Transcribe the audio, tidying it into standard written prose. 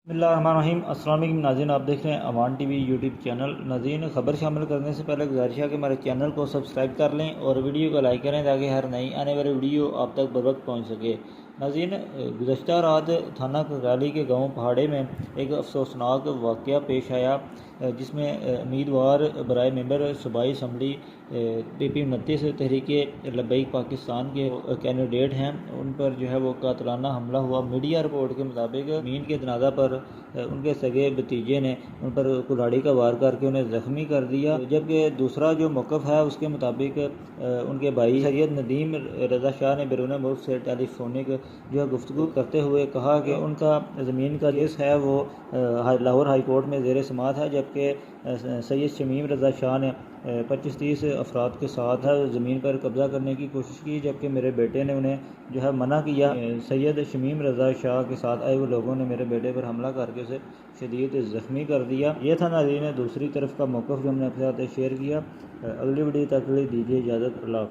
बिस्मिल्लाहिर्रहमानिर्रहीम। अस्सलाम वालेकुम नाज़रीन, आप देख रहे हैं अमान टीवी यूट्यूब चैनल। नाज़रीन, खबर शामिल करने से पहले गुजारिश है कि हमारे चैनल को सब्सक्राइब कर लें और वीडियो को लाइक करें ताकि हर नई आने वाली वीडियो आप तक बर वक्त पहुँच सके। नाज़रीन, गुज़श्ता रात थाना ककराली के गाँव पहाड़े में एक अफसोसनाक वाक़या पेश आया जिसमें उम्मीदवार बराए मेंबर सूबाई असम्बली PP 29 तहरीक लब्बैक पाकिस्तान के कैंडिडेट हैं, उन पर जो है वो कातलाना हमला हुआ। मीडिया रिपोर्ट के मुताबिक मीन के जनाजा पर उनके सगे भतीजे ने उन पर कुल्हाड़ी का वार करके उन्हें ज़ख्मी कर दिया, जबकि दूसरा जो मौक़िफ़ है उसके मुताबिक उनके भाई सैयद नदीम रज़ा शाह ने बैरून मुल्क से टेलीफोनिक जो है गुफ्तगू करते हुए कहा कि उनका ज़मीन का केस है वो लाहौर हाई कोर्ट में ज़ेर समाअत है, जबकि सैयद शमीम रज़ा शाह ने 25-30 अफराद के साथ ज़मीन पर कब्ज़ा करने की कोशिश की, जबकि मेरे बेटे ने उन्हें जो है मना किया। सैयद शमीम रज़ा शाह के साथ आए हुए लोगों ने मेरे बेटे पर हमला करके उसे शदीद ज़ख्मी कर दिया। ये था नाज़रीन दूसरी तरफ का मौक़िफ़ जो हमने आपके साथ शेयर किया। अगली वीडियो तक के लिए दीजिए इजाज़त। अल्लाह।